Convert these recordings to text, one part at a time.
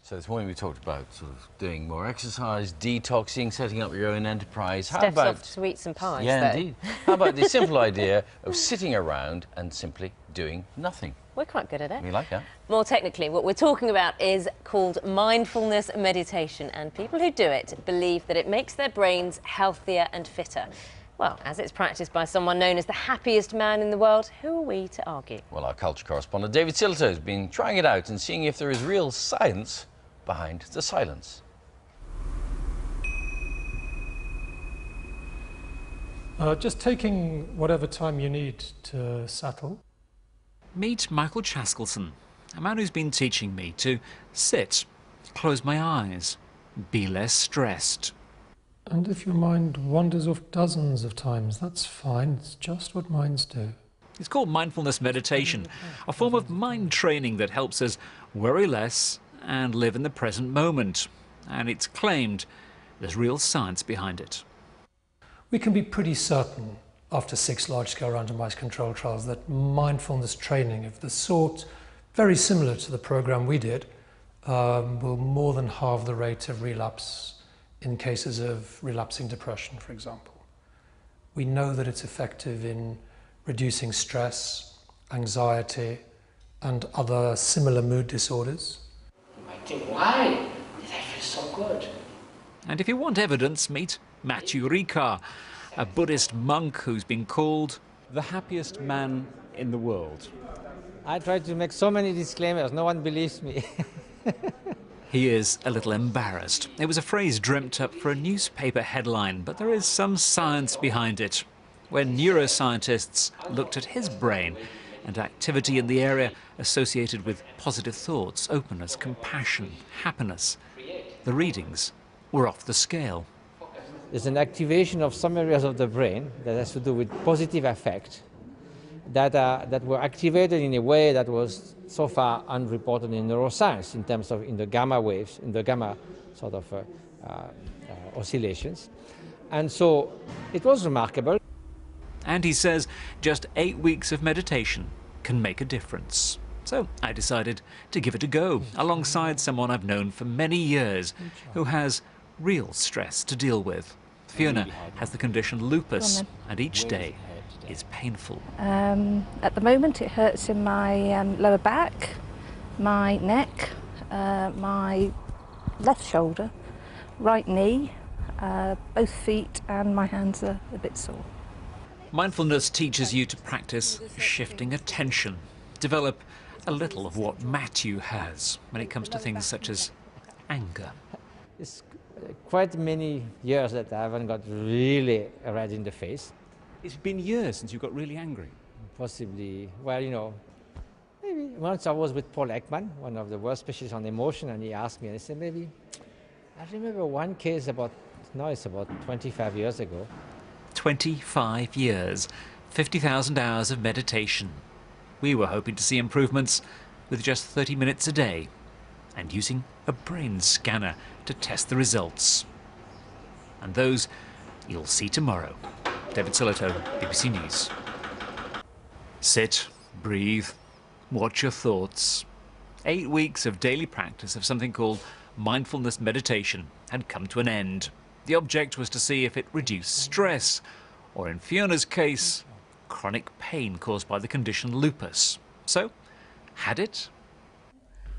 So this morning we talked about sort of doing more exercise, detoxing, setting up your own enterprise. How Steph's about off to eat some pies, yeah, though. indeed. How about the simple idea of sitting around and simply doing nothing? We're quite good at it. We like that. More technically, what we're talking about is called mindfulness meditation, and people who do it believe that it makes their brains healthier and fitter. Well, as it's practiced by someone known as the happiest man in the world, who are we to argue? Well, our culture correspondent David Silito has been trying it out and seeing if there is real science behind the silence. Just taking whatever time you need to settle. Meet Michael Chaskelson, a man who's been teaching me to sit, close my eyes, be less stressed. And if your mind wanders off dozens of times, that's fine. It's just what minds do. It's called mindfulness meditation, a form of mind training that helps us worry less and live in the present moment. And it's claimed there's real science behind it. We can be pretty certain, after 6 large-scale randomized control trials, that mindfulness training of the sort very similar to the program we did will more than halve the rate of relapse in cases of relapsing depression, for example. We know that it's effective in reducing stress, anxiety, and other similar mood disorders. You might think, why did I feel so good? And if you want evidence, meet Matthew Ricard, a Buddhist monk who's been called the happiest man in the world. I try to make so many disclaimers, no one believes me. He is a little embarrassed. It was a phrase dreamt up for a newspaper headline, but there is some science behind it. When neuroscientists looked at his brain and activity in the area associated with positive thoughts, openness, compassion, happiness, the readings were off the scale. There's an activation of some areas of the brain that has to do with positive affect that were activated in a way that was so far unreported in neuroscience in terms of in the gamma waves, in the gamma sort of oscillations. And so it was remarkable. And he says just 8 weeks of meditation can make a difference. So I decided to give it a go, alongside someone I've known for many years who has real stress to deal with. Fiona has the condition lupus, and each day is painful. At the moment it hurts in my lower back, my neck, my left shoulder, right knee, both feet, and my hands are a bit sore. Mindfulness teaches you to practice shifting attention, develop a little of what Matthew has when it comes to things such as anger. It's quite many years that I haven't got really red in the face. It's been years since you got really angry. Possibly, well, you know, maybe once I was with Paul Ekman, one of the world specialists on emotion, and he asked me, and I said, maybe, I remember one case about 25 years ago. 25 years, 50,000 hours of meditation. We were hoping to see improvements with just 30 minutes a day and using a brain scanner to test the results. And those you'll see tomorrow. David Silito, BBC News. Sit, breathe, watch your thoughts. 8 weeks of daily practice of something called mindfulness meditation had come to an end. The object was to see if it reduced stress, or in Fiona's case, chronic pain caused by the condition lupus. So, had it?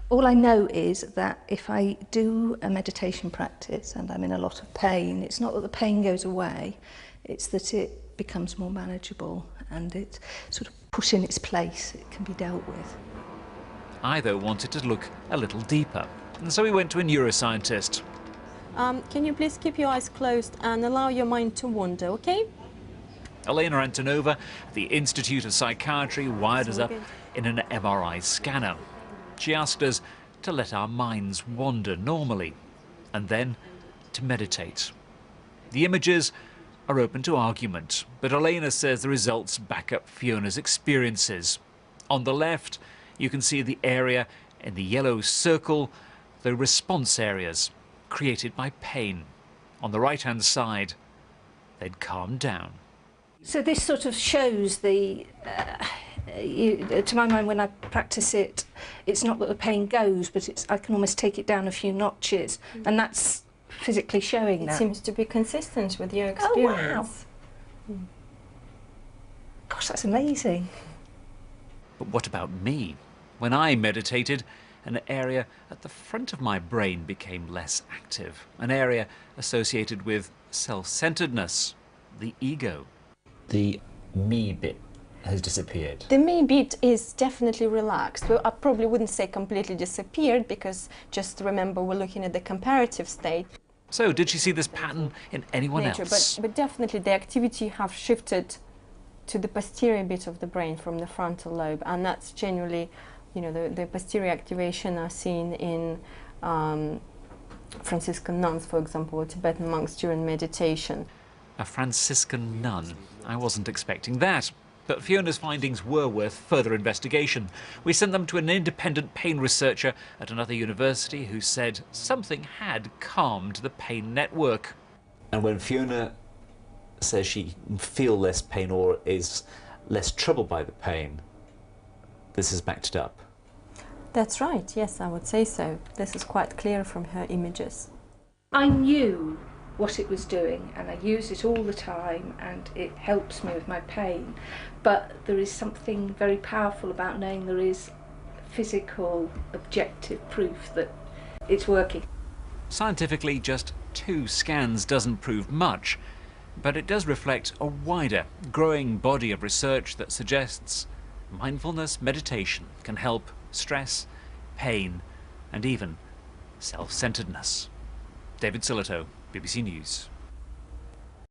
All I know is that if I do a meditation practice and I'm in a lot of pain, it's not that the pain goes away, it's that it becomes more manageable and it's sort of put in its place, it can be dealt with. I, though, wanted to look a little deeper, and so we went to a neuroscientist. Can you please keep your eyes closed and allow your mind to wander, okay? Elena Antonova, the Institute of Psychiatry, wired us up in an MRI scanner. She asked us to let our minds wander normally, and then to meditate. The images are open to argument, but Elena says the results back up Fiona's experiences. On the left, you can see the area in the yellow circle, the response areas created by pain. On the right-hand side, they'd calmed down. So this sort of shows the To my mind, when I practice it, it's not that the pain goes, but I can almost take it down a few notches, and that's physically showing that. It seems to be consistent with your experience. Oh, wow. Gosh, that's amazing. But what about me? When I meditated, an area at the front of my brain became less active, an area associated with self-centeredness, the ego. The me bit has disappeared. The me bit is definitely relaxed. Well, I probably wouldn't say completely disappeared, because just remember we're looking at the comparative state. So did she see this pattern in anyone else? But definitely the activity have shifted to the posterior bit of the brain from the frontal lobe, and that's generally, you know, the posterior activation are seen in Franciscan nuns, for example, or Tibetan monks during meditation. A Franciscan nun. I wasn't expecting that. But Fiona's findings were worth further investigation. We sent them to an independent pain researcher at another university who said something had calmed the pain network. And when Fiona says she can feel less pain or is less troubled by the pain, this is backed up. That's right, yes, I would say so. This is quite clear from her images. I knew what it was doing, and I use it all the time, and it helps me with my pain. But there is something very powerful about knowing there is physical, objective proof that it's working. Scientifically, just 2 scans doesn't prove much, but it does reflect a wider, growing body of research that suggests mindfulness meditation can help stress, pain, and even self-centeredness. David Sillito, BBC News.